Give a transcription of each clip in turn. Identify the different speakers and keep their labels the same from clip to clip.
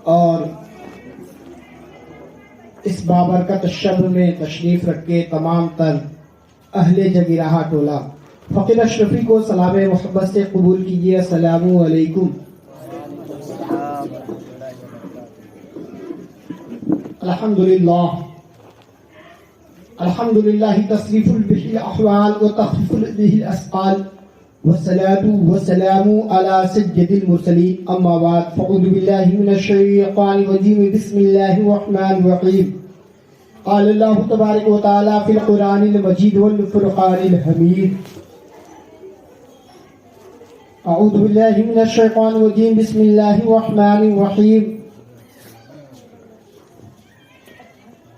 Speaker 1: اور اس بابرکت شب میں تشریف رکھے تمام تر اہل جگیرہ ٹولہ فقیر اشرفی کو سلام محبت سے قبول کیجیے۔ السلام علیکم۔ الحمدللہ الحمدللہ تصریف به الاحوال وتخفیف به الاسقال والصلاة والسلام على سید المرسلین، اما بعد فاعوذ باللہ من الشیطان الرجیم، بسم اللہ الرحمن الرحیم۔ قال اللہ تبارک و تعالی فی القرآن المجید والفرقان الحمید۔ اعوذ باللہ من الشیطان الرجیم، بسم اللہ الرحمن الرحیم۔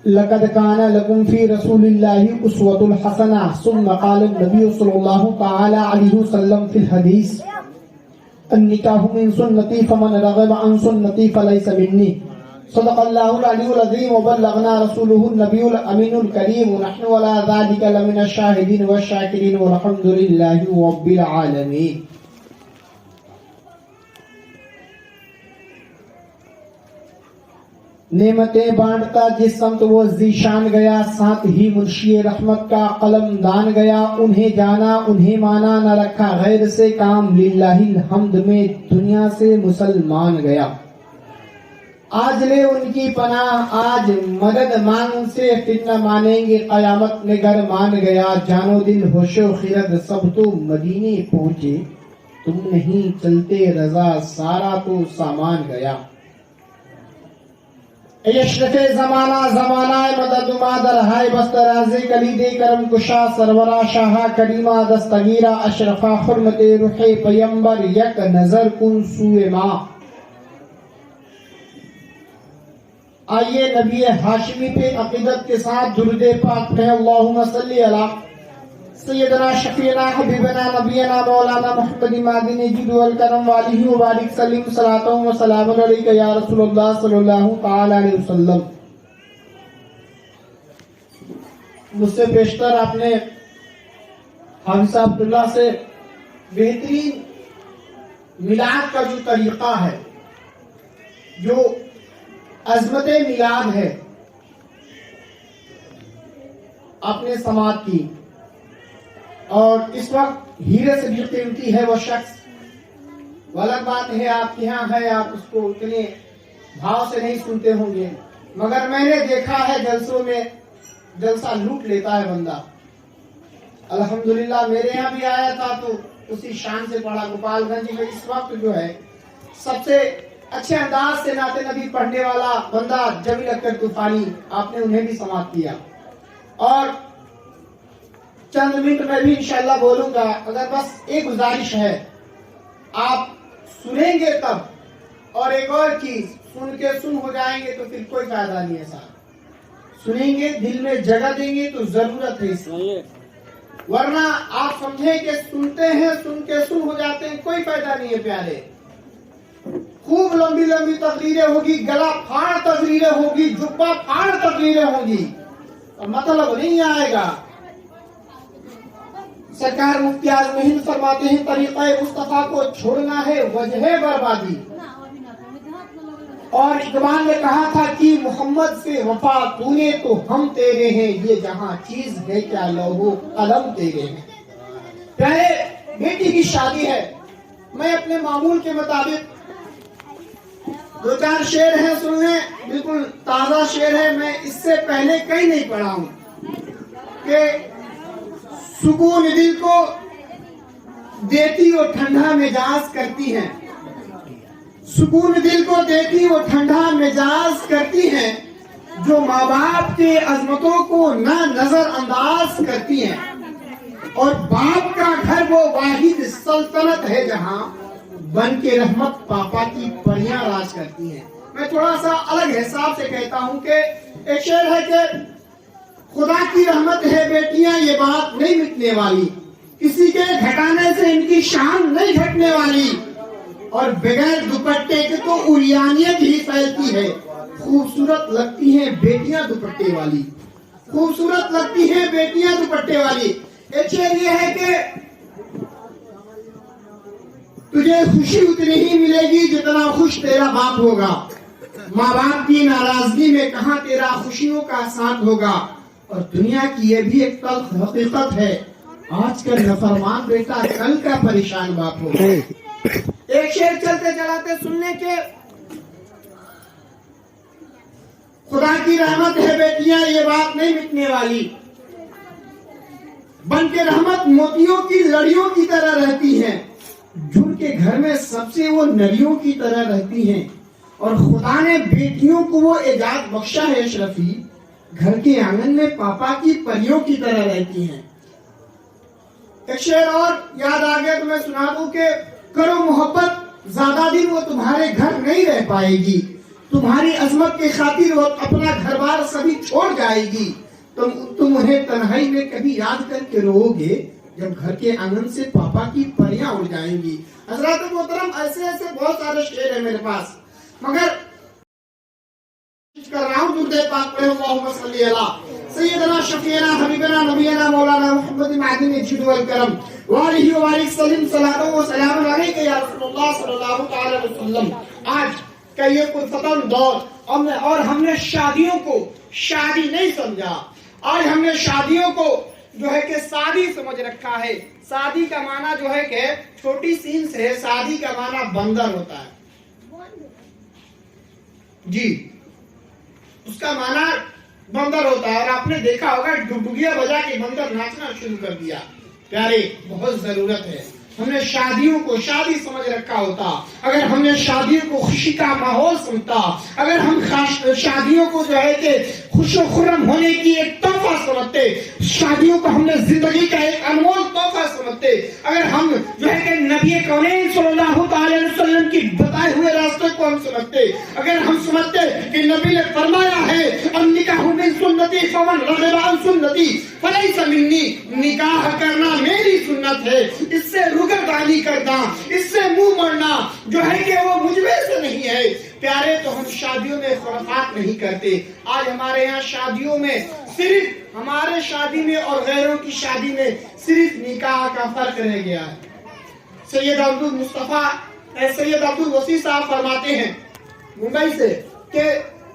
Speaker 1: لقد كان لكم في رسول الله أسوة حسنة، ثم قال النبي صلى الله تعالى عليه وسلم في الحديث النكاح من سنتي فمن رغب عن سنتي فليس مني، صدق الله العلي العظيم وبلغنا رسوله النبي الأمين الكريم، ونحن على ذلك لمن الشاهدين والشاكرين والحمد لله رب العالمين۔ نعمتیں بانٹتا جس سمت وہ ذیشان گیا، ساتھ ہی منشی رحمت کا قلم دان گیا، انہیں جانا انہیں مانا، نہ رکھا غیر سے کام، للہ الحمد میں دنیا سے مسلمان گیا۔ آج لے ان کی پناہ آج مدد مانگ سے، پھر نہ مانیں گے قیامت میں گر مان گیا، جان و دل ہوش و خرد سب تو مدینے پہنچے، تم نہیں چلتے رضا سارا تو سامان گیا۔ اشرف زمانہ زمانہ مدد مادر ہائے بستراز کلید کرم کشا سرورا شاہ کریمہ دستگیرہ اشرفا حرمت روح پیمبر یک نظر کن سوئے ماں۔ آئیے نبی ہاشمی پہ عقیدت کے ساتھ درود پاک پڑھیں۔ اللہم صلی علی سیدنا شفیعنا حبیبنا نبینا مولانا محمد مادن جد والکرم والیہ وبارک سلیم، صلاۃ و سلام علیکہ یا رسول اللہ صلی اللہ تعالی علیہ وسلم۔ مجھ سے پیشتر آپ نے حافظ عبداللہ سے بہترین میلاد کا جو طریقہ ہے، جو عظمت میلاد ہے، آپ نے سماعت کی، اور اس وقت ہیرے سے بھی قیمتی ہے وہ شخص۔ غلط بات ہے آپ کے ہاں ہے، آپ اس کو اتنے بھاؤ سے نہیں سنتے ہوں گے، مگر میں نے دیکھا ہے جلسوں میں جلسہ لوٹ لیتا ہے بندہ۔ الحمدللہ میرے یہاں بھی آیا تھا تو اسی شان سے پڑھا۔ گوپال گنج میں اس وقت جو ہے سب سے اچھے انداز سے نعت نبی پڑھنے والا بندہ جمیل اختر طوفانی، آپ نے انہیں بھی سماعت کیا، اور چند منٹ میں بھی انشاءاللہ بولوں گا۔ اگر بس ایک گزارش ہے، آپ سنیں گے تب، اور ایک اور چیز، سن کے سن ہو جائیں گے تو پھر کوئی فائدہ نہیں ہے صاحب۔ سنیں گے، دل میں جگہ دیں گے تو ضرورت ہے اس کی، ورنہ آپ سمجھیں کہ سنتے ہیں سن کے سن ہو جاتے ہیں، کوئی فائدہ نہیں ہے پیارے۔ خوب لمبی لمبی تقریریں ہوگی، گلا پھاڑ تقریریں ہوگی، جبہ پھاڑ تقریریں ہوگی، مطلب نہیں آئے گا۔ سرکار مفتی اعظم ہند فرماتے ہیں طریقہ مصطفیٰ کو چھوڑنا ہے وجہ بربادی، اور اقبال نے کہا تھا کہ محمد سے وفا تو نے تو ہم تیرے ہیں، یہ جہاں چیز ہے کیا لوح قلم تیرے ہیں۔ پہلے بیٹی کی شادی ہے، میں اپنے معمول کے مطابق دو چار شعر ہیں سننے، بالکل تازہ شعر ہے، میں اس سے پہلے کہیں نہیں پڑھا ہوں کہ سکون دل کو دیتی وہ ٹھنڈا مزاج کرتی ہیں، سکون دل کو دیتی وہ ٹھنڈا مزاج کرتی ہیں، جو ماں باپ کے عظمتوں کو نہ نظر انداز کرتی ہیں، اور باپ کا گھر وہ واحد سلطنت ہے جہاں بن کے رحمت پاپا کی پریاں راج کرتی ہیں۔ میں تھوڑا سا الگ حساب سے کہتا ہوں کہ ایک شعر ہے کہ خدا کی رحمت ہے بیٹیاں یہ بات نہیں مٹنے والی، کسی کے گھٹانے سے ان کی شان نہیں گھٹنے والی، اور بغیر دوپٹے کے تو عریانیت ہی پھیلتی ہے، خوبصورت لگتی ہیں بیٹیاں دوپٹے والی، خوبصورت لگتی ہیں بیٹیاں دوپٹے والی۔ ایک شعر یہ ہے کہ تجھے خوشی اتنی ہی ملے گی جتنا خوش تیرا باپ ہوگا، माँ बाप की नाराजगी में कहाँ तेरा खुशियों का साथ होगा। और दुनिया की ये भी एक तल्ख हकीकत है, आज का नफरमान बेटा कल का परेशान बाप होगा। एक शेर चलते चलाते सुनने के, खुदा की रहमत है बेटियां ये बात नहीं मिटने वाली, बन के रहमत मोतियों की लड़ियों की तरह रहती हैं, जुड़ के घर में सबसे वो नरियों की तरह रहती हैं। और खुदा ने बेटियों को वो एजाज बख्शा है अशरफी, घर के आंगन में पापा की परियों की तरह रहती हैं। एक शेर और याद आ गया तो मैं सुना दूं कि करो मोहब्बत ज्यादा दिन वो तुम्हारे घर नहीं रह पाएगी, तुम्हारी अजमत के खातिर वो अपना घर बार सभी छोड़ जाएगी। तुम उन्हें तन्हाई में कभी याद करके रोओगे, जब घर के आंगन से पापा की परियां उड़ जाएंगी। हजरत मोहतरम ऐसे ऐसे बहुत सारे शेर है मेरे पास, मगर कर रहा हूं दुर्दे पाक पढ़े अल्लाहुम्मा सल्ली अला सय्यदना शफीना हबीबना नबीना मौलाना मुहम्मद मादनी जिद वल करम वालिहि व बारिक सल्लिम सलातो व सलाम अलैका या रसूलुल्लाह सल्लल्लाहु तआला अलैहि वसल्लम। आज का ये पुरफतन दौर और हमने शादियों को शादी नहीं समझा। आज हमने शादियों को जो है कि शादी समझ रखा है। शादी का माना जो है कि छोटी सीन से शादी का माना बंदर होता है जी, उसका माना बंदर होता है। और आपने देखा होगा डुगडुगिया बजा के बंदर नाचना शुरू कर दिया। प्यारे बहुत जरूरत है, हमने शादियों को शादी समझ रखा होता, अगर हमने शादियों को खुशी का माहौल समझता, अगर हम शादियों को जो है कि खुशो खुर्रम होने की एक तोहफा समझते, शादियों को हमने जिंदगी का एक अनमोल तोहफा समझते, अगर हम जो है कि नबी कौनैन सल्लल्लाहु अलैहि वसल्लम की बताए हुए रास्ते को हम समझते, अगर हम समझते कि नबी ने फरमाया है अन्निकाहु मिन सुन्नती फमन रग़िबा अन सुन्नती फलैसा मिन्नी, निकाह करना मेरी सुन्नत है, इससे रुगरदानी करना, इससे मुंह मोड़ना जो है कि वो मुझमें से नहीं है। प्यारे तो हम शादियों में खुराफात नहीं करते। आज हमारे यहाँ शादियों में सिर्फ हमारे शादी में और गैरों की शादी में सिर्फ निकाह का फर्क रह गया है। सैयद अब्दुल मुस्तफा सैयद अब्दुल वसी साहब फरमाते हैं मुंबई से कि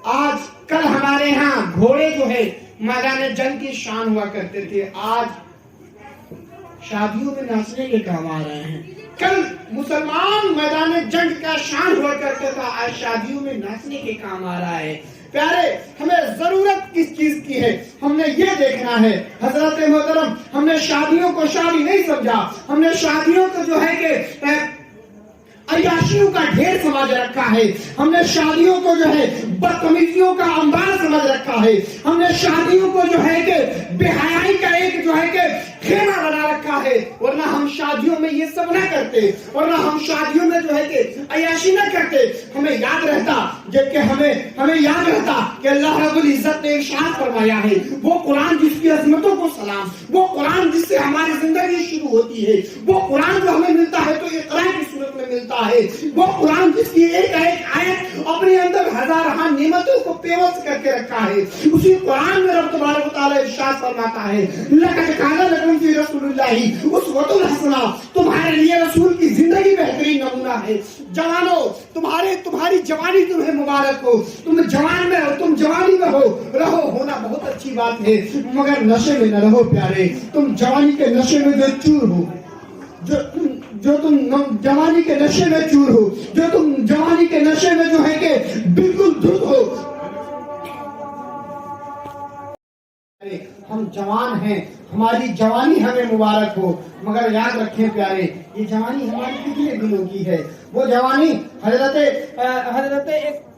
Speaker 1: आज कल हमारे यहाँ घोड़े जो है मैदान जंग की शान हुआ करते थे, आज शादियों में नाचने के काम आ रहे हैं। कल मुसलमान मैदान जंग का शान हुआ करता था, आज शादियों में नाचने के काम आ रहा है। प्यारे हमें जरूरत किस चीज की है, हमने ये देखना है। हजरत मोहतरम हमने शादियों को शादी नहीं समझा, हमने शादियों को जो है कि अय्याशियों का ढेर समझ रखा है, हमने शादियों को जो है बदतमीजियों का अंबार समझ रखा है, हमने शादियों को जो है कि बेहयाई का एक जो है कि खेमा बना रखा है। वरना हम शादियों में ये सब ना करते, वरना हम शादियों में जो है कि अय्याशी ना करते। हमें याद रहता जबकि हमें याद रहता कि अल्लाह रब्बुल इज्जत ने इरशाद फरमाया है, वो कुरान जिसकी अजमतों को सलाम, वो कुरान जिससे हमारी जिंदगी शुरू होती है, वो कुरान जो हमें मिलता है तो इक़रा की सूरत में मिलता है, वो कुरान जिसकी एक आयत अपने अंदर हजारों नेमतों को पेवस करके रखा है। उसी कुरान में रब तबारक व तआला इरशाद फरमाता है लक़द काना लकुम फी रसूलिल्लाहि उसवतुन हसना, तुम्हारे लिए रसूल की जिंदगी बेहतरीन नमूना है। जवानों तुम्हारी जवानी तुम्हें मुबारक हो, तुम जवान में हो, तुम जवानी में हो रहो, होना बहुत अच्छी बात है, मगर नशे में न रहो प्यारे। तुम जवानी के नशे में जो चूर हो, जो तुम जवानी के नशे में चूर हो, जो तुम जवानी के नशे में जो है कि बिल्कुल धुत हो। हम जवान हैं, हमारी जवानी हमें मुबारक हो, मगर याद रखें प्यारे ये जवानी हमारी कितने दिनों की है। वो जवानी हजरत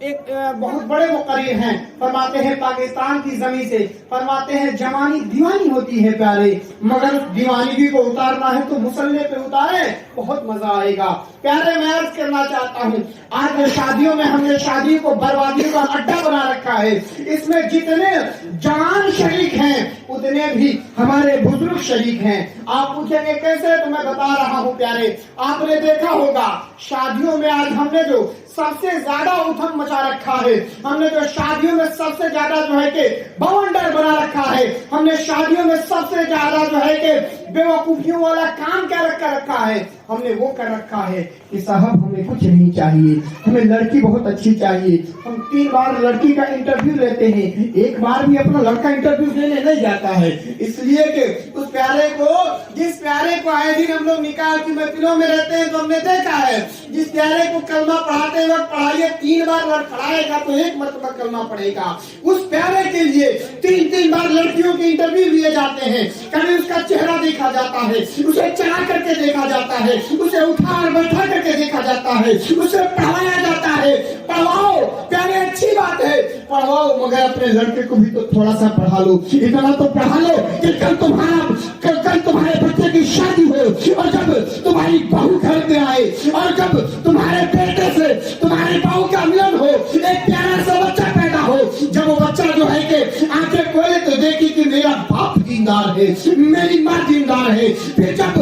Speaker 1: एक बहुत बड़े मुक़र्रिर हैं, फरमाते हैं पाकिस्तान की जमीन से, फरमाते हैं जवानी दीवानी होती है प्यारे, मगर उस दीवानगी को उतारना है तो मुसल्ले पे उतारे, बहुत मजा आएगा। प्यारे मैं अर्ज करना चाहता हूँ, आज शादियों में हमने शादी को बर्बादी का अड्डा बना रखा है। इसमें जितने जवान शरीक हैं उतने भी हमारे बुजुर्ग शरीक हैं। आप पूछेंगे कैसे, तो मैं बता रहा हूँ प्यारे। आपने देखा होगा शादियों में आज हमने जो सबसे ज्यादा उथम मचा रखा है, हमने जो शादियों में सबसे ज्यादा जो है कि बवंडर बना रखा है, हमने शादियों में सबसे ज्यादा जो है कि बेवकूफियों वाला काम क्या रखा है, ہم نے وہ کر رکھا ہے کہ صاحب ہمیں کچھ نہیں چاہیے, ہمیں لڑکی بہت اچھی چاہیے. ہم 3 بار لڑکی کا انٹرویو لیتے ہیں, ایک بار بھی اپنا لڑکا انٹرویو دینے نہیں جاتا ہے, اس لیے کہ اس پیارے کو, جس پیارے کو آئے دن ہم لوگ نکاح کی محفلوں میں رہتے ہیں تو ہم نے دیکھا ہے, جس پیارے کو کلمہ پڑھاتے وقت پڑھائیے 3 بار پڑھائے گا تو 1 مرتبہ کلمہ پڑھے گا. اس پیارے کے لیے 3 بار لڑکیوں کے انٹرویو لیے جاتے ہیں, کبھی اس کا چہرہ دیکھا جاتا ہے, اسے چلا کر کے دیکھا جاتا ہے, اسے اٹھا اور بیٹھا کر کے دیکھا جاتا ہے, اسے پڑھایا جاتا ہے. پڑھاؤ پیارے, اچھی بات ہے پڑھاؤ, مگر اپنے لڑکے کو بھی تو تھوڑا سا پڑھا لو, اتنا تو پڑھا لو کہ کل تمہارے بچے کی شادی ہو, اور جب تمہاری بہو گھر میں آئے, اور جب تمہارے بیٹے سے تمہاری بہو کا ملن ہو, ایک پیارا سا بچہ پیدا ہو, جب وہ بچہ جو ہے کہ آنکھیں کھولے تو دیکھی کہ میرا باپ دیندار ہے, میری ماں دیندار ہے. پھر جب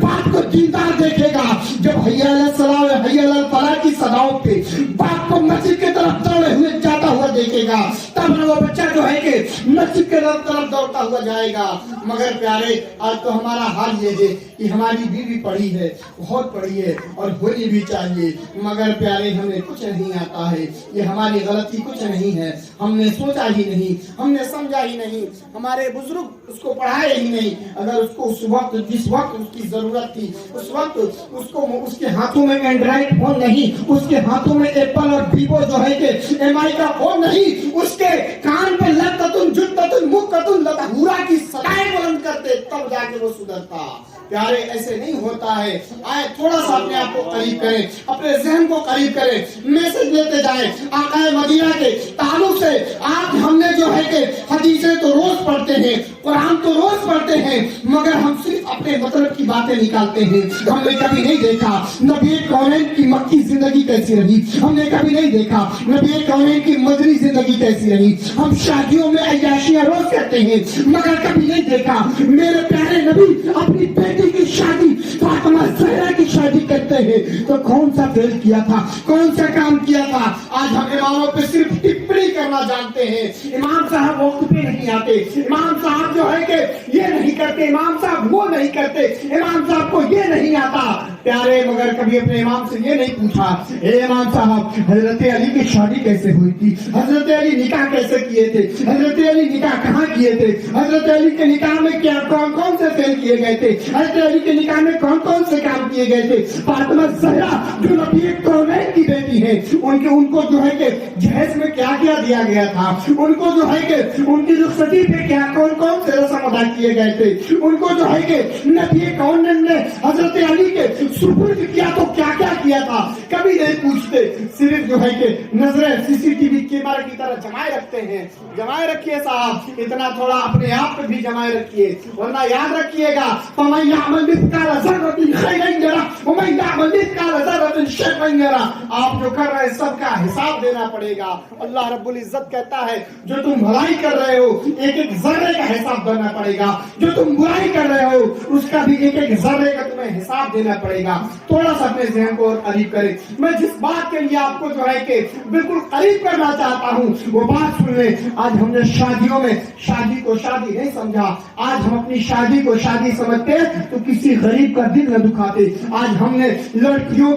Speaker 1: باپ کو دیندار دیکھے گا, جب حی علی الصلاۃ حی علی الفلاح کی صداؤں پہ باپ کو مسجد کی طرف دوڑے ہوئے جاتا ہوا دیکھے گا, تب وہ بچہ جو ہے کہ مسجد کے طرف دوڑتا ہوا جائے گا. مگر پیارے, آج تو ہمارا حال یہ ہے کہ ہماری بیوی پڑھی ہے, بہت پڑھی ہے اور ہونی بھی چاہیے, مگر پیارے ہمیں کچھ نہیں آتا ہے. یہ ہماری غلطی کچھ نہیں ہے, ہم نے سوچا ہی نہیں, ہم نے سمجھا ہی نہیں, ہمارے بزرگ اس کو پڑھائے ہی نہیں. اگر اس کو اس وقت جس وقت اس کی ضرورت تھی اس وقت اس کے ہاتھوں میں اینڈرائڈ فون نہیں, اس کے ہاتھوں میں ایپل اور ویوو جو ہے کہ ایم آئی کا فون نہیں, اس کے کان پہ لتتن جتتن مکتن لتہورا کی صدائیں بلند کرتے, تب جا کے وہ سدھرتا. پیارے ایسے نہیں ہوتا ہے. آئے تھوڑا سا اپنے آپ کو قریب کریں, اپنے ذہن کو قریب کریں, میسج لیتے جائیں آقا مدینہ کے تعلق سے. آج ہم نے جو ہے کہ حدیثیں تو روز پڑھتے ہیں, قرآن تو روز پڑھتے ہیں, مگر ہم صرف اپنے مطلب کی باتیں نکالتے ہیں. ہم نے کبھی نہیں دیکھا نبی کونین کی مکی زندگی کیسی رہی, ہم نے کبھی نہیں دیکھا نبی کونین کی مدنی زندگی کیسی رہی. ہم شادیوں میں عیاشیاں روز کرتے ہیں, مگر کبھی نہیں دیکھا میرے پیارے نبی اپنی بیٹی کی شادی فاطمہ زہرا کی شادی کرتے ہیں تو کون سا فیل کیا تھا, کون سا کام کیا تھا. آج ہم اماموں پہ صرف ٹپڑی کرنا جانتے ہیں. امام صاحب وقت پہ نہیں آتے, امام صاحب جو ہے کہ یہ نہیں کرتے, امام صاحب وہ نہیں کرتے, امام صاحب کو یہ نہیں آتا. پیارے مگر کبھی اپنے امام سے یہ نہیں پوچھا, اے امام صاحب حضرت علی کی شادی کیسے ہوئی تھی, حضرت علی نکاح کیسے کیے تھے, حضرت علی نکاح کہاں کیے تھے, حضرت علی کے نکاح میں کیا کون سے فیل کیے گئے تھے, حضرت علی کے نکاح میں کون سے کام کیے گئے تھے. فاطمہ زہرا جو نبی کونین کی بیٹی ہے, ان کو جو ہے کہ جہیز میں کیا کیا دیا گیا تھا, ان کو جو ہے کہ ان کی رخصتی پہ کیا کون سے رسم ادا کیے گئے تھے, ان کو جو ہے کہ نبی کونین نے حضرت علی کے سپرد کیا تو کیا کیا تھا, کبھی نہیں پوچھتے. صرف جو ہے کہ نظریں CCTV کیمرہ کی طرح جمائے رکھتے ہیں. جمائے رکھیے صاحب, اتنا تھوڑا اپنے آپ پہ بھی جمائے رکھیے, ورنہ یاد رکھیے گا فَمَن يَعْمَلْ مِثْقَالَ ذَرَّةٍ خَيْرًا يَرَهُ وَمَن يَعْمَلْ مِثْقَالَ ذَرَّةٍ شَرًّا يَرَهُ. آپ جو کر رہے ہیں سب کا حساب دینا پڑے گا. اللہ رب العزت کہتا ہے جو تم بھلائی کر رہے ہو ایک ذرے کا حساب دینا پڑے گا, جو تم برائی کر رہے ہو اس کا بھی ایک ذرے کا تمہیں حساب دینا پڑے گا. تھوڑا سا اپنے ذہن کو اور قریب کریں. میں جس بات کے لیے آپ کو جو ہے کہ بالکل قریب کرنا چاہتا ہوں وہ بات سن لیں. آج ہم نے شادیوں میں شادی کو شادی نہیں سمجھا. آج ہم اپنی شادی کو شادی سمجھتے تو کسی غریب کا دل نہ دکھاتے. آج ہم نے لڑکیوں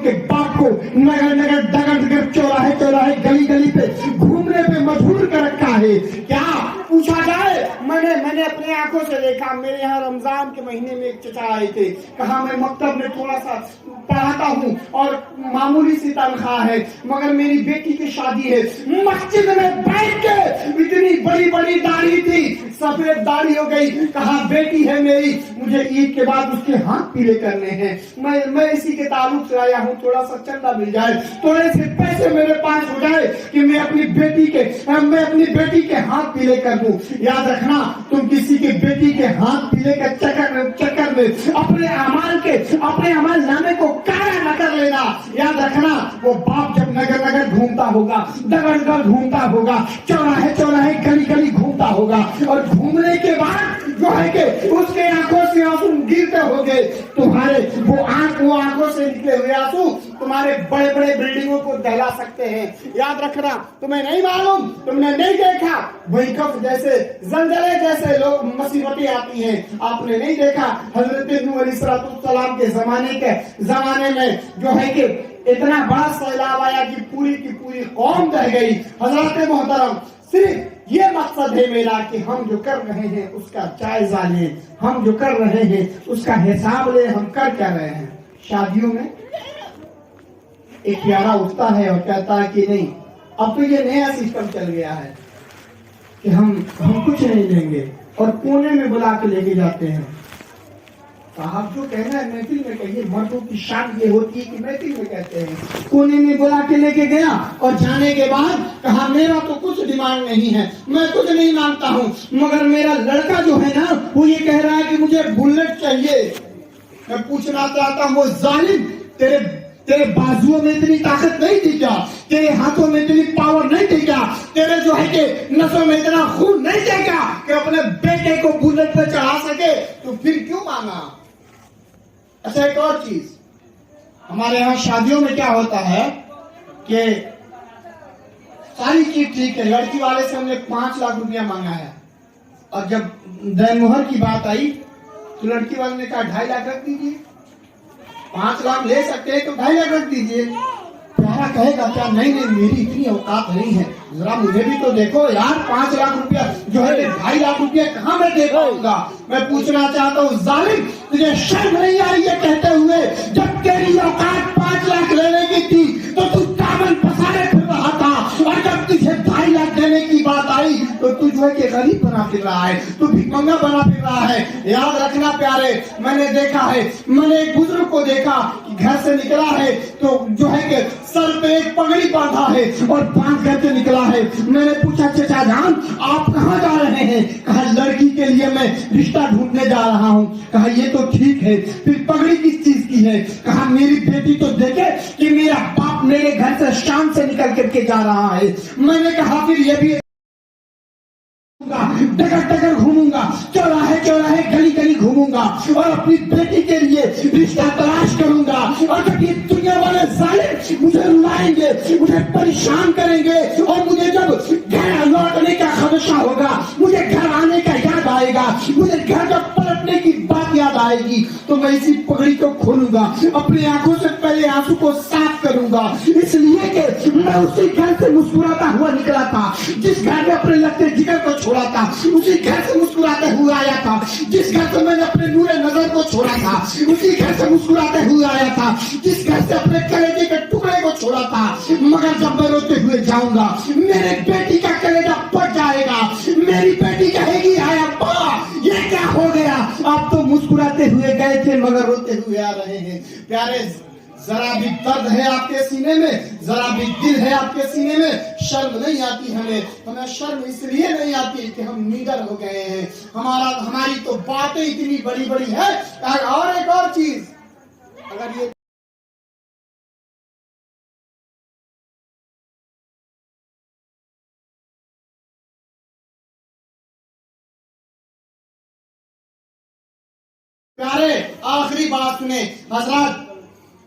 Speaker 1: کے باپ کو نگر ڈگر چوراہے گلی پہ گھومنے پہ مجبور کر رکھا ہے. کیا پوچھا جائے, میں نے اپنے آنکھوں سے دیکھا. میرے یہاں رمضان کے مہینے میں ایک چچا آئے تھے, کہا میں مکتب میں تھوڑا سا پڑھاتا ہوں اور معمولی سی تنخواہ ہے, مگر میری بیٹی کی شادی ہے. مسجد میں بیٹھ کے اتنی بڑی داڑھی تھی, سفید داڑھی ہو گئی. کہا بیٹی ہے میری, مجھے عید کے بعد اس کے ہاتھ پیلے کرنے ہیں. میں اسی کے تعلق سے آیا ہوں, تھوڑا سا چندہ مل جائے, تھوڑے سے پیسے میرے پاس ہو جائے کہ میں اپنی بیٹی کے ہاتھ پیلے کر دوں. یاد رکھنا, تم کسی کی بیٹی کے ہاتھ پیلے کے چکر میں اپنے اعمال نامے کو کالا نہ کر لینا. یاد رکھنا وہ باپ جب نگر گھومتا ہوگا, ڈگر گھومتا ہوگا, چوراہے گلی گھومتا ہوگا, اور گھومنے کے بعد جو ہے کہ اس کے آنکھوں سے آنسو گرتے ہو گئے، تمہارے وہ آنکھوں سے نکلے ہوئے آنسو تمہارے بڑے بڑے بلڈنگوں کو دہلا سکتے ہیں۔ یاد رکھنا، تمہیں نہیں معلوم، تم نے نہیں دیکھا وہی کف جیسے زلزلے جیسے لوگ مصیبتیں آتی ہیں، آپ نے نہیں دیکھا حضرت نوح علیہ السلام کے زمانے میں جو ہے کہ اتنا بڑا سیلاب آیا کہ پوری کی پوری قوم بہہ گئی۔ حضرات محترم، صرف یہ مقصد ہے میرا کہ ہم جو کر رہے ہیں اس کا جائزہ لیں، ہم جو کر رہے ہیں اس کا حساب لیں، ہم کر کیا رہے ہیں۔ شادیوں میں ایک پیارا اٹھتا ہے اور کہتا ہے کہ نہیں، اب تو یہ نیا سسٹم چل گیا ہے کہ ہم کچھ نہیں لیں گے، اور کونے میں بلا کے لے کے جاتے ہیں۔ صاحب جو کہنا ہے محفل میں کہیے، مردوں کی شان یہ ہوتی ہے کہ محفل میں کہتے ہیں۔ کونے میں بلا کے لے کے گیا اور جانے کے بعد کہا میرا تو کچھ ڈیمانڈ نہیں ہے، میں کچھ نہیں مانگتا ہوں، مگر میرا لڑکا جو ہے نا وہ یہ کہہ رہا ہے کہ مجھے بلٹ چاہیے۔ میں پوچھنا چاہتا ہوں، وہ ظالم تیرے بازوؤں میں اتنی طاقت نہیں تھی کیا؟ تیرے ہاتھوں میں اتنی پاور نہیں تھی کیا؟ تیرے جو ہے کہ نسوں میں اتنا خون نہیں تھا کیا کہ اپنے بیٹے کو بلٹ پہ چڑھا سکے؟ تو پھر کیوں مانگا؟ اچھا ایک اور چیز، ہمارے یہاں شادیوں میں کیا ہوتا ہے کہ ساری چیز ٹھیک ہے، لڑکی والے سے ہم نے 5 لاکھ روپیہ مانگا ہے، اور جب دین مہر کی بات آئی تو لڑکی والے نے کہا 2.5 لاکھ رکھ دیجیے، 5 لاکھ لے سکتے ہیں تو 2.5 لاکھ رکھ دیجیے۔ پیارا کہے گا کیا نہیں میری اتنی اوقات نہیں ہے، ذرا مجھے بھی تو دیکھو یار، 5 لاکھ روپیہ جو ہے 2.5 لاکھ روپیہ کہاں میں دے پاؤں گا؟ میں پوچھنا چاہتا ہوں ظالم، تجھے شرم نہیں آئی یہ کہتے ہوئے جب تیری اوقات 5 لاکھ لینے کی تھی تو تو دامن پسارے پھر رہا تھا، اور جب تجھے 2.5 لاکھ دینے کی بات آئی تو تو جو ہے کہ غریب بنا پھر رہا ہے، تو بھکمنگا بنا پھر رہا ہے۔ یاد رکھنا پیارے، میں نے دیکھا ہے، میں نے ایک بزرگ کو دیکھا کہ گھر سے نکلا ہے تو جو ہے کہ سر پہ ایک پگڑی باندھا ہے اور باندھ کر کے نکلا ہے۔ میں نے پوچھا چچا جان آپ کہاں جا رہے ہیں؟ کہا لڑکی کے لیے میں رشتہ ڈھونڈنے جا رہا ہوں۔ کہا یہ تو ٹھیک ہے، پھر پگڑی کس چیز کی ہے؟ کہا میری بیٹی تو دیکھے کہ میرا باپ میرے گھر سے شان سے نکل کر کے جا رہا ہے۔ میں نے کہا پھر یہ بھی ڈگر ڈگر گھوموں گا، چوراہے چوراہے گلی گلی گھوموں گا اور اپنی بیٹی کے لیے رشتہ تلاش کروں گا، اور جب یہ دنیا والے ظالم مجھے رلائیں گے، مجھے پریشان کریں گے، اور مجھے جب گھر لوٹنے کا خدشہ ہوگا، مجھے گھر آنے کا یاد آئے گا، مجھے گھر جب پلٹنے کی بات یاد آئے گی تو میں اسی پگڑی کو کھولوں گا، اپنی آنکھوں سے پہلے آنسو کو صاف کروں گا، اس لیے کہ میں اسی گھر سے مسکراتا ہوا نکلا تھا جس گھر میں اپنے لگتے جگر کو چھوڑا تھا، اسی گھر سے مسکراتے ہوئے آیا تھا جس گھر سے میں نے اپنے نور نظر کو چھوڑا تھا، اسی گھر سے مسکراتے ہوئے آیا تھا جس گھر سے اپنے کلیجے کے ٹکڑے کو چھوڑا تھا، مگر جب میں روتے ہوئے جاؤں گا میرے بیٹی کا کلیجہ پھٹ جائے گا، میری بیٹی کہے گی ہائے ابا یہ کیا ہو گیا؟ آپ تو مسکراتے ہوئے گئے تھے مگر روتے ہوئے آ رہے ہیں۔ پیارے، ذرا بھی درد ہے آپ کے سینے میں، ذرا بھی دل ہے آپ کے سینے میں، شرم نہیں آتی ہمیں شرم اس لیے نہیں آتی کہ ہم نیڈر ہو گئے ہیں، ہماری تو باتیں اتنی بڑی بڑی ہے۔ اور ایک اور چیز، اگر یہ پیارے آخری بات سنیں حضرات،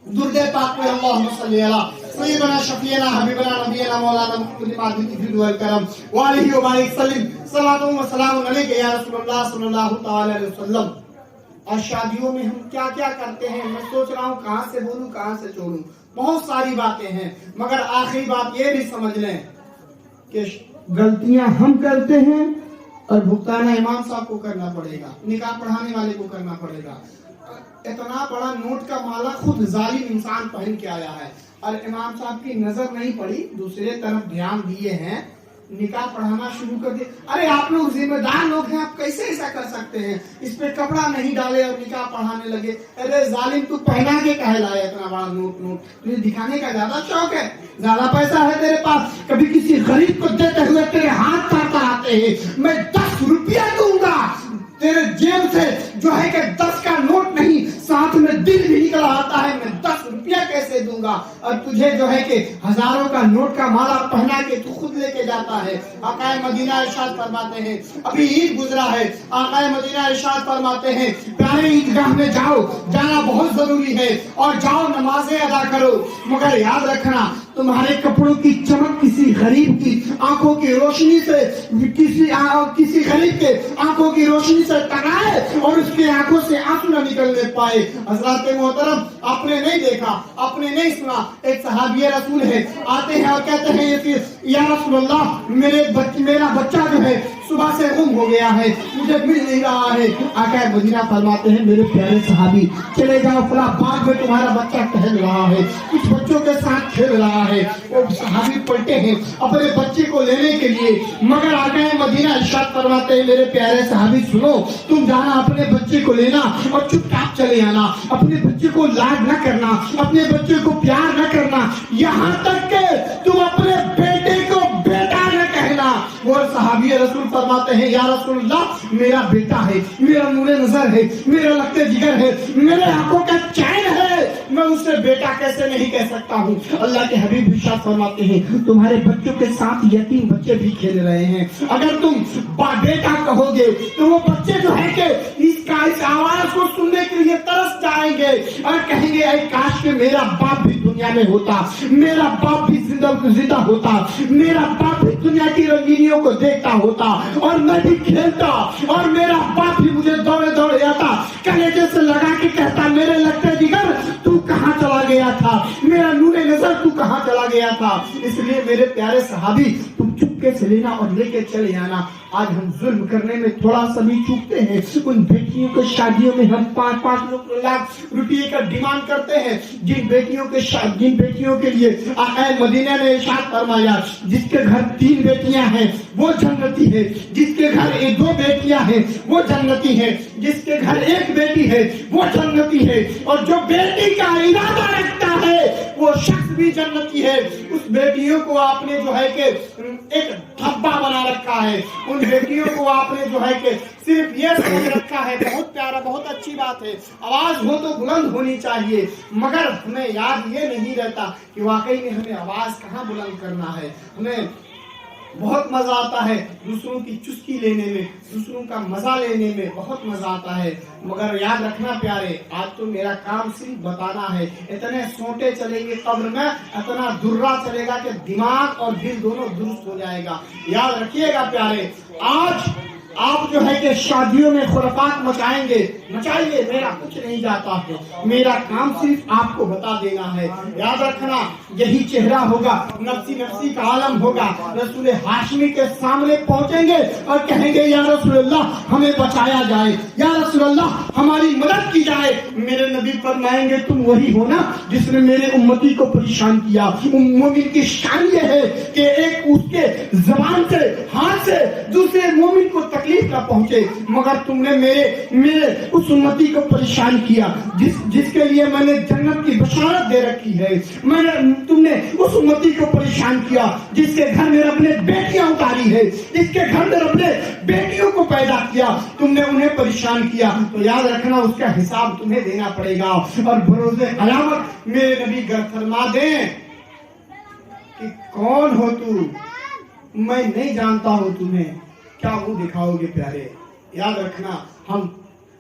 Speaker 1: درود پاک پہ اللہم صلی علی سیدنا شفیعنا حبیبنا نبینا مولانا محمد مادی الجود والکرم وآلہ وبارک سلم، صلاۃ و سلام علیک یا رسول اللہ صلی اللہ تعالی علیہ وسلم۔ اور شادیوں میں ہم کیا کیا کرتے ہیں، میں سوچ رہا ہوں کہاں سے بولوں کہاں سے چھوڑوں، بہت ساری باتیں ہیں، مگر آخری بات یہ بھی سمجھ لیں کہ غلطیاں ہم کرتے ہیں اور بھگتانا امام صاحب کو کرنا پڑے گا، نکاح پڑھانے والے کو کرنا پڑے گا۔ اتنا بڑا نوٹ کا مالا خود ظالم انسان پہن کے آیا ہے، اور امام صاحب کی نظر نہیں پڑی، دوسرے طرف دھیان دیے ہیں، نکاح پڑھانا شروع کر دیا۔ ارے آپ لوگ ذمہ دار لوگ ہیں، آپ کیسے ایسا کر سکتے ہیں؟ اس پہ کپڑا نہیں ڈالے اور نکاح پڑھانے لگے۔ ارے ظالم تو پہنا کے کہہ لایا اتنا بڑا نوٹ، تجھے دکھانے کا زیادہ شوق ہے، زیادہ پیسہ ہے تیرے پاس، کبھی کسی غریب کو دیتے ہوئے تیرے ہاتھ تھرتھراتے آتے ہیں، میں 10 روپیہ دوں گا، تیرے جیب سے جو ہے کہ 10 کا نوٹ نہیں साथ में दिल भी निकल आता है, मैं 10 रुपया कैसे दूंगा, और तुझे जो है कि हजारों का नोट का माला पहना के तू खुद लेके जाता है। आकाए मदीना इरशाद फरमाते हैं, अभी ईद गुजरा है, आकाए मदीना इरशाद फरमाते हैं प्यारे ईदगाह में जाओ, जाना बहुत जरूरी है, और जाओ नमाजें अदा करो, मगर याद रखना तुम्हारे कपड़ों की चमक किसी गरीब की आंखों की रोशनी से, किसी गरीब के आंखों की रोशनी से टकराए और उसके आंखों से आंसू न निकलने पाए। हज़रात मोहतरम, आपने नहीं देखा, आपने नहीं सुना, एक सहाबी रसूल है, आते हैं और कहते हैं कि या रसूलल्लाह मेरा बच्चा जो है सुबह से गुम हो गया है, मुझे मिल नहीं रहा है। आका मदीना फरमाते हैं मेरे प्यारे सहाबी, चले जाओ फला बाग में तुम्हारा बच्चा टहल रहा है, कुछ बच्चों के साथ खेल रहा है। वो सहाबी पलटे हैं अपने बच्चे को लेने के लिए, मगर आका मदीना इरशाद फरमाते हैं मेरे प्यारे सहाबी सुनो, तुम जाना अपने बच्चे को लेना और चुपचाप चले आना, अपने बच्चे को लाड न करना, अपने बच्चे को प्यार न करना, यहाँ तक के तुम अपने बेटे को बेटा न कहना। और सहाबी रसूल फरमाते हैं या रसूलल्लाह मेरा बेटा है, मेरा नूरे नजर है, मेरा लगते जिगर है, मेरे आंखों का चैन है, मैं उसे बेटा कैसे नहीं कह सकता हूँ। अल्लाह के हबीब इरशाद फरमाते हैं तुम्हारे बच्चों के साथ यतीम बच्चे भी खेल रहे हैं, अगर तुम बेटा कहोगे तो वो बच्चे जो है कि इस आवाज को सुनने के लिए तरस जाएंगे और कहेंगे ऐ काश के मेरा बाप भी दुनिया में होता, मेरा बाप भी जिंदा होता, मेरा बाप भी दुनिया की रंगीनियों को देखता होता और मैं भी खेलता, और मेरा बाप भी मुझे दौड़े दौड़े आता, कलेजे से लगा के कहता मेरे लगते जिगर तू कहाँ चला गया था, मेरा नूरे नजर तू कहाँ चला गया था। इसलिए मेरे प्यारे सहाबी तुम चुपके से लेना और लेके चले आना। आज हम जुल्म करने में थोड़ा सा भी चूकते हैं, उन बेटियों के शादियों में हम 5-5 लाख रुपये का डिमांड करते हैं, जिन बेटियों के लिए आका मदीना ने इरशाद फरमाया जिसके घर 3 बेटियां हैं वो जन्नती है, जिसके घर 2 बेटियां हैं वो जन्नती है, जिसके घर 1 बेटी है वो जन्नती है, और जो बेटी का इरादा रखता है वो शख्स भी जन्नती है। उस बेटियों को आपने जो है कि एक धब्बा बना रखा है, उन बेटियों को आपने जो है कि सिर्फ ये समझ रखा है बहुत प्यारा, बहुत अच्छी बात है, आवाज हो तो बुलंद होनी चाहिए, मगर हमें याद ये नहीं रहता कि वाकई में हमें आवाज कहाँ बुलंद करना है। हमें बहुत मजा आता है दूसरों की चुस्की लेने में, दूसरों का मजा लेने में बहुत मजा आता है, मगर याद रखना प्यारे आज तो मेरा काम सिर्फ बताना है, इतने सोटे चलेंगे कब्र में, इतना दुर्रा चलेगा कि दिमाग और दिल दोनों दुरुस्त हो जाएगा। याद रखिएगा प्यारे, आज आप जो है कि शादियों में खुराफात मचाएंगे, मचाइए, मेरा कुछ नहीं जाता है, मेरा काम सिर्फ आपको बता देना है। याद रखना यही चेहरा होगा, नफ्सी नफ्सी का आलम होगा, रसूल हाशमी के सामने पहुंचेंगे और कहेंगे या रसूलल्लाह हमें बचाया जाए, या रसूलल्लाह हमारी मदद की जाए। मेरे नबी फरमाएंगे तुम वही हो ना जिसने मेरे उम्मती को परेशान किया। मोमिन की शान ये है कि एक उसके जबान से, हाथ से दूसरे मोमिन को तकलीफ ना पहुंचे, मगर तुमने मेरे उस उम्मती को परेशान किया जिसके लिए मैंने जन्नत की बशारत दे रखी है, तुमने उस उम्मती को परेशान किया जिसके घर में अपने बेटियां उतारी है, जिसके घर में अपने बेटियों को पैदा किया, तुमने उन्हें परेशान किया, तो याद रखना उसका हिसाब तुम्हें देना पड़ेगा। और भरोसे क़यामत मेरे नबी गर फरमा दें कि कौन हो तू, मैं नहीं जानता हूं तुम्हें, क्या मुंह दिखाओगे प्यारे। याद रखना हम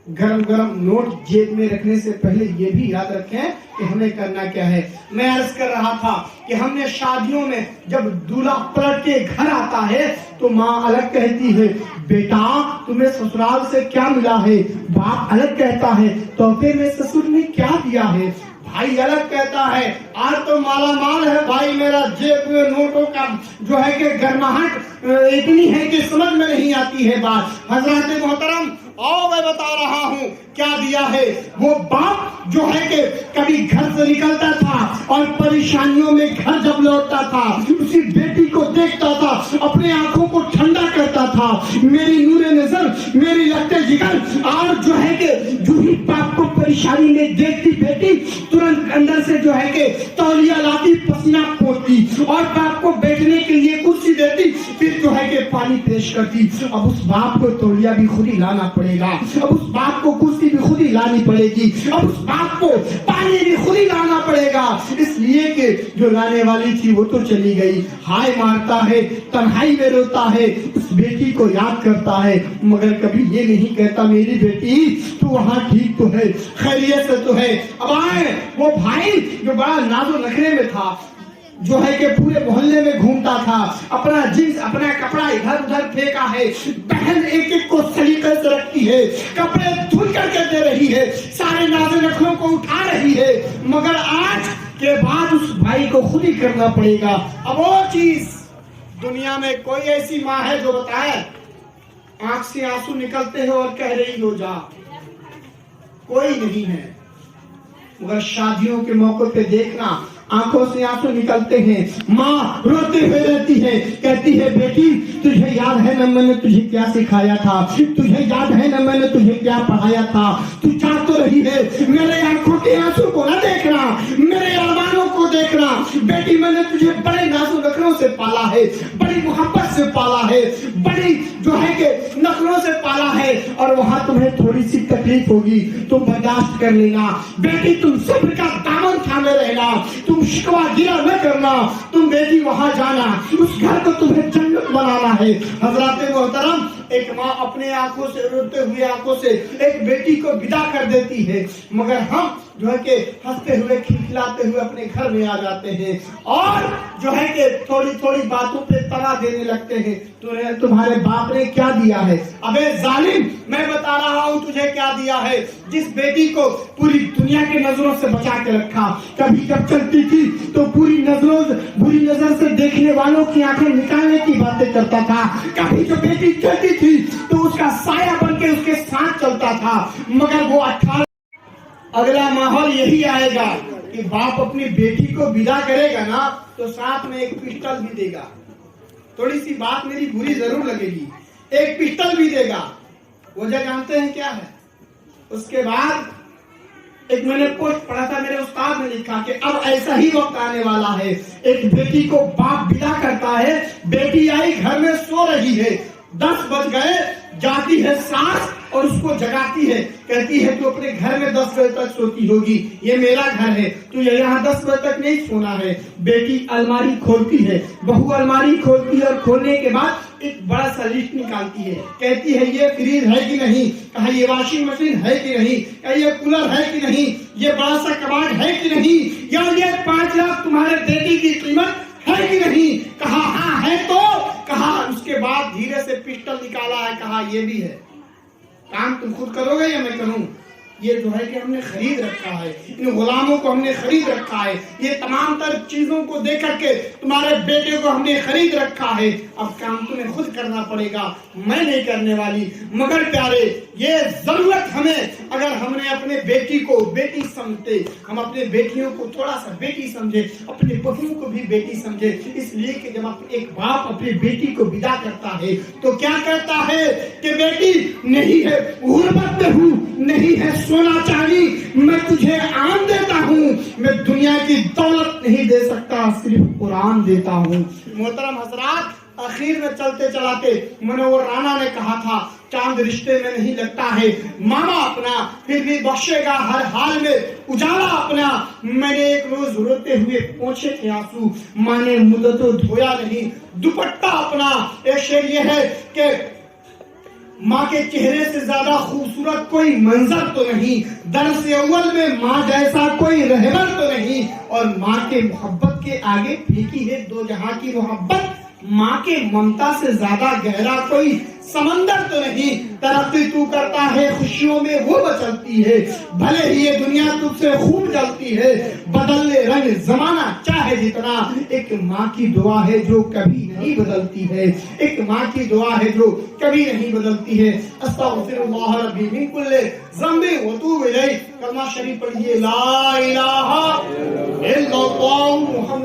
Speaker 1: गरम गरम नोट जेब में रखने से पहले ये भी याद रखें कि हमें करना क्या है। मैं अर्ज कर रहा था कि हमने शादियों में जब दूल्हा पलट के घर आता है तो माँ अलग कहती है बेटा तुम्हें ससुराल से क्या मिला है, बाप अलग कहता है तोहफे में ससुर ने क्या दिया है, भाई अलग कहता है आज तो माला माल है भाई, मेरा जेब में नोटों का जो है कि गर्माहट इतनी है कि समझ में नहीं आती है बात। हजरत मोहतरम आओ मैं बता रहा हूँ क्या दिया है। वो बाप जो है कि कभी घर से निकलता था और परेशानियों में घर जब लौटता था उसी बेटी को देखता था, अपने आंखों को ठंडा करता था, मेरी नूरे नजर, मेरी लगते जिगर, और जो है कि जो ही बाप को परेशानी में देखती बेटी तुरंत अंदर से जो है कि तौलिया लाती, पसीना पोंछती और बाप को बैठने के लिए कुर्सी देती, फिर जो है कि पानी पेश करती, अब उस बाप को तौलिया भी खुद ही लाना पड़ेगा, अब उस बाप को कुर्सी भी खुद ही लानी पड़ेगी, अब उस बाप को पानी भी खुद ही लाना पड़ेगा, इसलिए कि जो लाने वाली थी वो तो चली गई। हाय मारता है, तन्हाई में रोता है, उस बेटी को याद करता है, मगर कभी ये नहीं कहता मेरी बेटी तू वहां ठीक तो है, खैरियत से तो है। अब आए वो भाई जो बड़ा नाजो नखरे में था, जो है कि पूरे मोहल्ले में घूमता था, अपना जींस अपना कपड़ा इधर उधर फेंका है, बहन एक एक को सलीके से रखती है, कपड़े धुल करके दे रही है, सारे नाज़े नखरों को उठा रही है, मगर आज के बाद उस भाई को खुद ही करना पड़ेगा। अब वो चीज दुनिया में कोई ऐसी माँ है जो बताए आंख से आंसू निकलते हो और कह रही हो जा, कोई नहीं है। मगर शादियों के मौके पे देखना आंखों से आंसू निकलते हैं, माँ रोते हुए रहती है, कहती है बेटी तुझे याद है ना मैंने तुझे क्या सिखाया था, तुझे याद है ना मैंने तुझे क्या पढ़ाया था, तू चाह तो रही है मेरे आंखों के आंसू को ना देखना, मेरे अरमानों को देखना। बेटी मैंने तुझे बड़े नाज़ो नखरों से पाला है, बड़ी मोहब्बत से पाला है, बड़ी जो है कि नखरों से पाला है, और वहां तुम्हें थोड़ी सी तकलीफ होगी तुम बर्दाश्त कर लेना। बेटी तुम सब्र का दामन थामे रहना, तुम शिकवा गिला न करना, तुम बेटी वहां जाना, उस घर को तुम्हें जन्नत बनाना है। हजरात मोहतरम, एक माँ अपने आंखों से रोते हुए आंखों से एक बेटी को विदा कर देती है, मगर हम जो है कि हंसते हुए खिलखिलाते हुए अपने घर में आ जाते हैं और जो है कि थोड़ी थोड़ी बातों पे तना देने लगते हैं। तुम्हारे बाप ने क्या दिया है? अबे जालिम, मैं बता रहा हूँ तुझे क्या दिया है। जिस बेटी को पूरी दुनिया के नजरों से बचा के रखा, कभी जब चलती थी तो बुरी नजर से देखने वालों की आंखें निकालने की बातें करता था, कभी जो बेटी चलती थी तो उसका साया बन के उसके साथ चलता था, मगर वो 18 अगला माहौल यही आएगा कि बाप अपनी बेटी को विदा करेगा ना तो साथ में एक पिस्टल भी देगा। थोड़ी सी बात मेरी बुरी जरूर लगेगी, एक पिस्टल भी देगा। वजह जानते हैं क्या है? उसके बाद एक मैंने पोस्ट पढ़ा था, मेरे उस्ताद ने लिखा कि अब ऐसा ही वक्त आने वाला है, एक बेटी को बाप विदा करता है, बेटी आई घर में सो रही है, 10 बज गए, जाती है सास और उसको जगाती है, कहती है तू अपने घर में 10 बजे तक सोती होगी, ये मेरा घर है, तू यहाँ 10 बजे तक नहीं सोना है। बेटी अलमारी खोलती है, बहू अलमारी खोलती है और खोलने के बाद एक बड़ा सा लिस्ट निकालती है, कहती है ये फ्रिज है कि नहीं, कहा ये वॉशिंग मशीन है कि नहीं, कहा ये कूलर है कि नहीं, ये बड़ा सा कबाड़ है कि नहीं, या ये 5 लाख तुम्हारे बेटी की कीमत है कि नहीं, कहा हाँ है तो, कहा उसके बाद धीरे से पिस्टल निकाला है, कहा ये भी है। काम तुम खुद करोगे या मैं करूं? ये जो है कि हमने खरीद रखा है, इन गुलामों को हमने खरीद रखा है, ये तमाम तर चीजों को देख करके तुम्हारे बेटे को हमने खरीद रखा है, अब काम तुम्हें खुद करना पड़ेगा, मैं नहीं करने वाली। मगर प्यारे, ये जरूरत हमें, अगर हमने अपने बेटी को बेटी समझते, हम अपने बेटियों को थोड़ा सा बेटी समझे, अपने बहुओं को भी बेटी समझे, इसलिए कि जब एक बाप अपनी बेटी को विदा करता है तो क्या कहता है कि बेटी नहीं है गुर्बत में हूँ, नहीं है सोना चांदी, मैं तुझे आम देता हूँ, मैं दुनिया की दौलत नहीं दे सकता, सिर्फ कुरान देता हूँ। मोहतरम हजरात, आखिर में चलते चलाते मनोवर राणा ने कहा था चांद रिश्ते में नहीं लगता है, मामा अपना फिर भी बख्शेगा हर हाल में उजाला अपना। मैंने एक रोज रोते हुए पोंछे थे आंसू, माँ ने मुद्दतों धोया नहीं दुपट्टा अपना। एक शेर ये है कि माँ के चेहरे से ज्यादा खूबसूरत कोई मंजर तो नहीं, दर्स अव्वल में माँ जैसा कोई रहबर तो नहीं, और माँ के मोहब्बत के आगे फीकी है दो जहां की मोहब्बत, माँ के ममता से ज्यादा गहरा कोई समंदर तो नहीं। तरक्की तू करता है खुशियों में वो बचलती है, भले ही ये दुनिया तुझसे खूब जलती है, बदल ले रंग जमाना चाहे जितना, एक माँ की दुआ है जो कभी नहीं बदलती है, एक माँ की दुआ है जो कभी नहीं बदलती है। अस्तगफिरुल्लाह रब्बी मिन कुल्लि ज़ंबि व तूबु इलैह। कलमा शरीफ पढ़िए, ला इलाहा इल्लल्लाह मुहम्मद